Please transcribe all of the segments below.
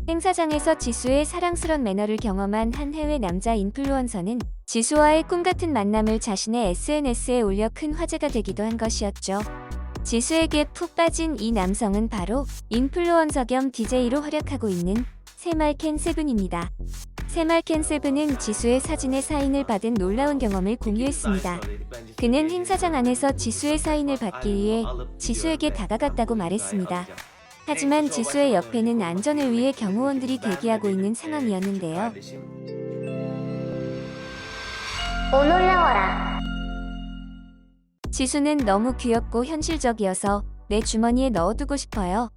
행사장에서 지수의 사랑스런 매너를 경험한 한 해외 남자 인플루언서는 지수와의 꿈같은 만남을 자신의 SNS에 올려 큰 화제가 되기도 한 것이었죠. 지수에게 푹 빠진 이 남성은 바로 인플루언서 겸 DJ로 활약하고 있는 새말켄 세븐입니다. 새말켄 세븐은 지수의 사진에 사인을 받은 놀라운 경험을 공유했습니다. 그는 행사장 안에서 지수의 사인을 받기 위해 지수에게 다가갔다고 말했습니다. 하지만 지수의 옆에는 안전을 위해 경호원들이 대기하고 있는 상황이었는데요. 오 놀라워라. 지수는 너무 귀엽고 현실적이어서 내 주머니에 넣어두고 싶어요.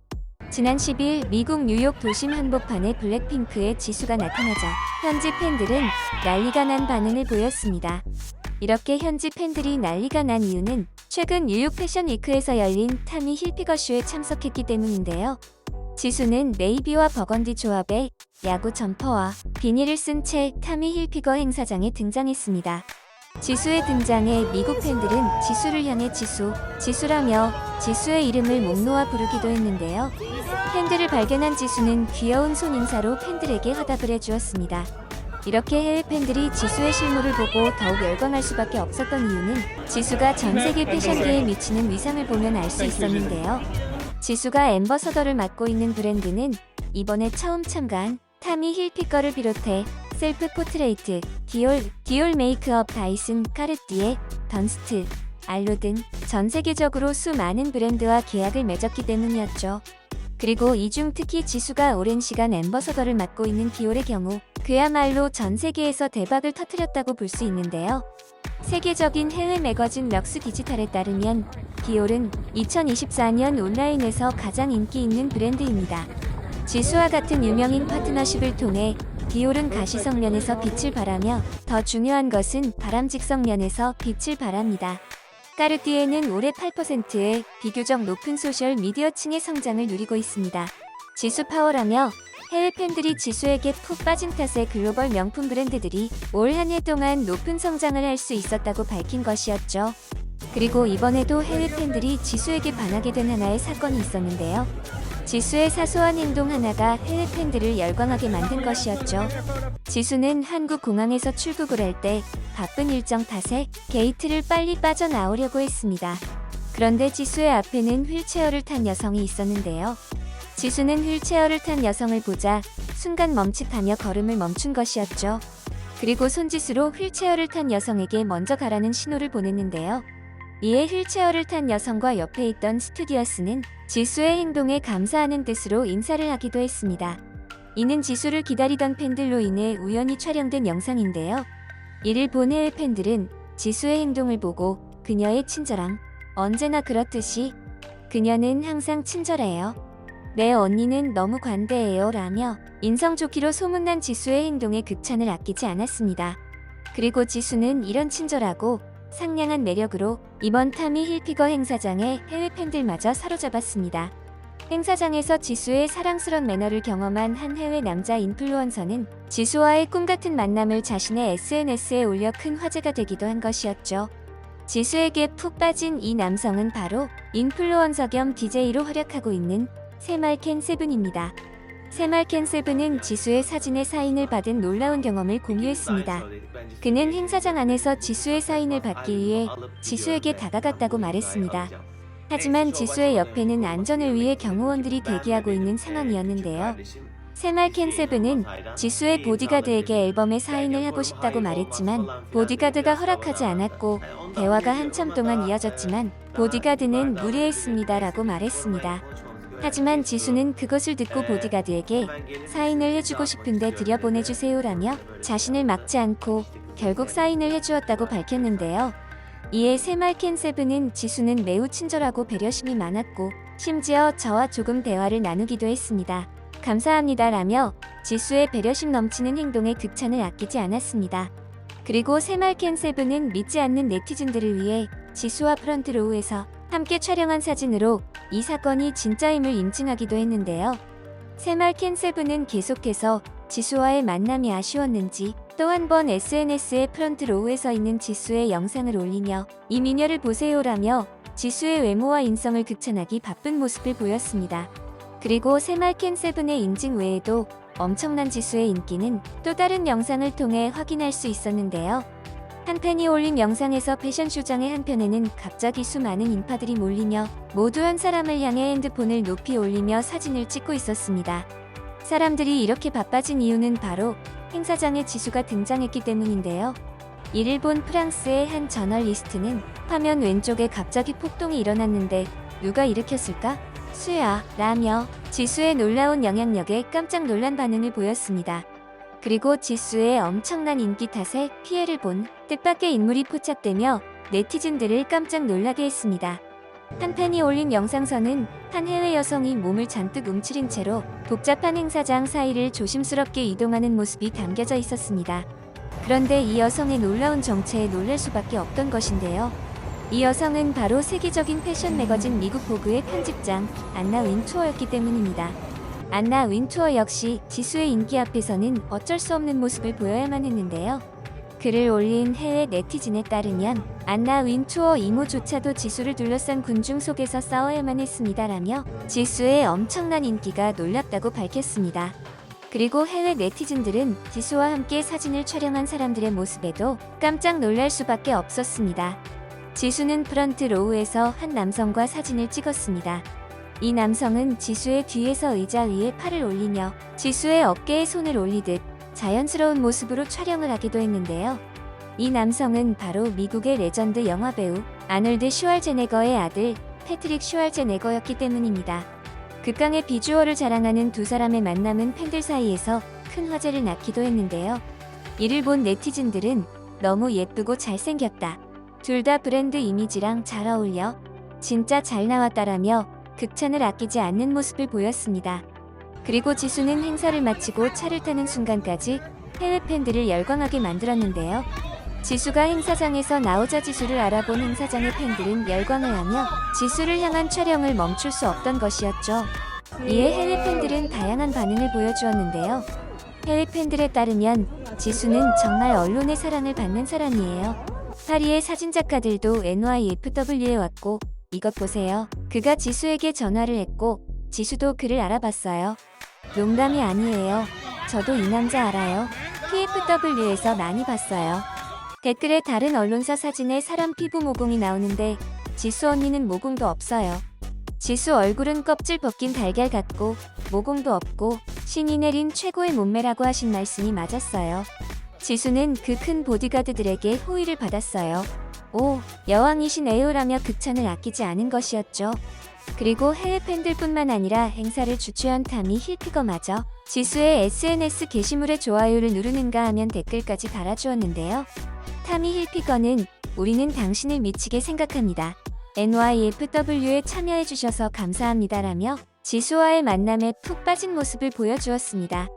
지난 10일 미국 뉴욕 도심 한복판에 블랙핑크의 지수가 나타나자 현지 팬들은 난리가 난 반응을 보였습니다. 이렇게 현지 팬들이 난리가 난 이유는 최근 뉴욕 패션 위크에서 열린 타미 힐피거 쇼에 참석했기 때문인데요. 지수는 네이비와 버건디 조합의 야구 점퍼와 비니를 쓴 채 타미 힐피거 행사장에 등장했습니다. 지수의 등장에 미국 팬들은 지수를 향해 지수라며 지수의 이름을 목 놓아 부르기도 했는데요. 팬들을 발견한 지수는 귀여운 손 인사로 팬들에게 화답을 해주었습니다. 이렇게 해외 팬들이 지수의 실물을 보고 더욱 열광할 수밖에 없었던 이유는 지수가 전 세계 패션계에 미치는 위상을 보면 알 수 있었는데요. 지수가 앰버서더를 맡고 있는 브랜드는 이번에 처음 참가한 타미 힐피거를 비롯해 셀프 포트레이트, 디올 메이크업, 다이슨, 카르띠에, 던스트, 알로 등 전 세계적으로 수많은 브랜드와 계약을 맺었기 때문이었죠. 그리고 이 중 특히 지수가 오랜 시간 앰버서더를 맡고 있는 디올의 경우 그야말로 전 세계에서 대박을 터뜨렸다고 볼 수 있는데요. 세계적인 해외 매거진 럭스 디지털에 따르면 디올은 2024년 온라인에서 가장 인기 있는 브랜드입니다. 지수와 같은 유명인 파트너십을 통해 디올은 가시성 면에서 빛을 발하며 더 중요한 것은 바람직성 면에서 빛을 발합니다. 까르띠에는 올해 8%의 비교적 높은 소셜 미디어층의 성장을 누리고 있습니다. 지수 파워라며 해외 팬들이 지수에게 푹 빠진 탓에 글로벌 명품 브랜드들이 올 한 해 동안 높은 성장을 할 수 있었다고 밝힌 것이었죠. 그리고 이번에도 해외 팬들이 지수에게 반하게 된 하나의 사건이 있었는데요. 지수의 사소한 행동 하나가 해외 팬들을 열광하게 만든 것이었죠. 지수는 한국 공항에서 출국을 할 때 바쁜 일정 탓에 게이트를 빨리 빠져나오려고 했습니다. 그런데 지수의 앞에는 휠체어를 탄 여성이 있었는데요. 지수는 휠체어를 탄 여성을 보자 순간 멈칫하며 걸음을 멈춘 것이었죠. 그리고 손짓으로 휠체어를 탄 여성에게 먼저 가라는 신호를 보냈는데요. 이에 휠체어를 탄 여성과 옆에 있던 스튜디어스는 지수의 행동에 감사하는 뜻으로 인사를 하기도 했습니다. 이는 지수를 기다리던 팬들로 인해 우연히 촬영된 영상인데요. 이를 본 해외 팬들은 지수의 행동을 보고 그녀의 친절함, 언제나 그렇듯이 그녀는 항상 친절해요. 내 언니는 너무 관대해요 라며 인성 좋기로 소문난 지수의 행동에 극찬을 아끼지 않았습니다. 그리고 지수는 이런 친절하고 상냥한 매력으로 이번 타미 힐피거 행사장에 해외 팬들마저 사로잡았습니다. 행사장에서 지수의 사랑스런 매너를 경험한 한 해외 남자 인플루언서는 지수와의 꿈같은 만남을 자신의 SNS에 올려 큰 화제가 되기도 한 것이었죠. 지수에게 푹 빠진 이 남성은 바로 인플루언서 겸 DJ로 활약하고 있는 새말켄 세븐입니다. 새말켄 세븐은 지수의 사진에 사인을 받은 놀라운 경험을 공유했습니다. 그는 행사장 안에서 지수의 사인을 받기 위해 지수에게 다가갔다고 말했습니다. 하지만 지수의 옆에는 안전을 위해 경호원들이 대기하고 있는 상황이었는데요. 새말켄 세븐은 지수의 보디가드에게 앨범에 사인을 하고 싶다고 말했지만 보디가드가 허락하지 않았고 대화가 한참 동안 이어졌지만 보디가드는 무리했습니다 라고 말했습니다. 하지만 지수는 그것을 듣고 보디가드에게 사인을 해주고 싶은데 들여보내주세요 라며 자신을 막지 않고 결국 사인을 해주었다고 밝혔는데요. 이에 새말켄 세븐은 지수는 매우 친절하고 배려심이 많았고 심지어 저와 조금 대화를 나누기도 했습니다. 감사합니다 라며 지수의 배려심 넘치는 행동에 극찬을 아끼지 않았습니다. 그리고 새말켄 세븐은 믿지 않는 네티즌들을 위해 지수와 프런트로우에서 함께 촬영한 사진으로 이 사건이 진짜임을 인증하기도 했는데요. 새말켄 세븐은 계속해서 지수와의 만남이 아쉬웠는지 또 한 번 SNS에 프런트로우에 있는 지수의 영상을 올리며 이 미녀를 보세요라며 지수의 외모와 인성을 극찬하기 바쁜 모습을 보였습니다. 그리고 새마을캔 세븐의 인증 외에도 엄청난 지수의 인기는 또 다른 영상을 통해 확인할 수 있었는데요. 한 팬이 올린 영상에서 패션쇼장의 한편에는 갑자기 수많은 인파들이 몰리며 모두 한 사람을 향해 핸드폰을 높이 올리며 사진을 찍고 있었습니다. 사람들이 이렇게 바빠진 이유는 바로 행사장에 지수가 등장했기 때문인데요. 이를 본 프랑스의 한 저널리스트는 화면 왼쪽에 갑자기 폭동이 일어났는데 누가 일으켰을까? 수야, 라며 지수의 놀라운 영향력에 깜짝 놀란 반응을 보였습니다. 그리고 지수의 엄청난 인기 탓에 피해를 본 뜻밖의 인물이 포착되며 네티즌들을 깜짝 놀라게 했습니다. 한 팬이 올린 영상서는 한 해외 여성이 몸을 잔뜩 움츠린 채로 복잡한 행사장 사이를 조심스럽게 이동하는 모습이 담겨져 있었습니다. 그런데 이 여성의 놀라운 정체에 놀랄 수밖에 없던 것인데요. 이 여성은 바로 세계적인 패션 매거진 미국 보그의 편집장 안나 윈투어였기 때문입니다. 안나 윈투어 역시 지수의 인기 앞에서는 어쩔 수 없는 모습을 보여야만 했는데요. 글을 올린 해외 네티즌에 따르면 안나 윈투어 이모조차도 지수를 둘러싼 군중 속에서 싸워야만 했습니다라며 지수의 엄청난 인기가 놀랍다고 밝혔습니다. 그리고 해외 네티즌들은 지수와 함께 사진을 촬영한 사람들의 모습에도 깜짝 놀랄 수밖에 없었습니다. 지수는 프런트 로우에서 한 남성과 사진을 찍었습니다. 이 남성은 지수의 뒤에서 의자 위에 팔을 올리며 지수의 어깨에 손을 올리듯 자연스러운 모습으로 촬영을 하기도 했는데요. 이 남성은 바로 미국의 레전드 영화배우 아놀드 슈왈제네거의 아들 패트릭 슈왈제네거였기 때문입니다. 극강의 비주얼을 자랑하는 두 사람의 만남은 팬들 사이에서 큰 화제를 낳기도 했는데요. 이를 본 네티즌들은 너무 예쁘고 잘생겼다. 둘 다 브랜드 이미지랑 잘 어울려. 진짜 잘 나왔다라며 극찬을 아끼지 않는 모습을 보였습니다. 그리고 지수는 행사를 마치고 차를 타는 순간까지 해외 팬들을 열광하게 만들었는데요. 지수가 행사장에서 나오자 지수를 알아본 행사장의 팬들은 열광을 하며 지수를 향한 촬영을 멈출 수 없던 것이었죠. 이에 해외 팬들은 다양한 반응을 보여주었는데요. 해외 팬들에 따르면 지수는 정말 언론의 사랑을 받는 사람이에요. 파리의 사진작가들도 NYFW에 왔고 이것 보세요. 그가 지수에게 전화를 했고 지수도 그를 알아봤어요. 농담이 아니에요. 저도 이 남자 알아요. PFW에서 많이 봤어요. 댓글에 다른 언론사 사진에 사람 피부 모공이 나오는데 지수 언니는 모공도 없어요. 지수 얼굴은 껍질 벗긴 달걀 같고 모공도 없고 신이 내린 최고의 몸매라고 하신 말씀이 맞았어요. 지수는 그 큰 보디가드들에게 호의를 받았어요. 오, 여왕이신 에요라며 극찬을 아끼지 않은 것이었죠. 그리고 해외 팬들뿐만 아니라 행사를 주최한 타미 힐피거마저 지수의 SNS 게시물에 좋아요를 누르는가 하면 댓글까지 달아주었는데요. 타미 힐피거는 우리는 당신을 미치게 생각합니다. NYFW에 참여해주셔서 감사합니다라며 지수와의 만남에 푹 빠진 모습을 보여주었습니다.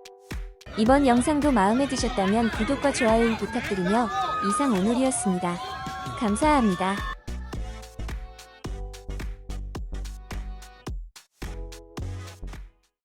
이번 영상도 마음에 드셨다면 구독과 좋아요 부탁드리며 이상 오늘이었습니다. 감사합니다.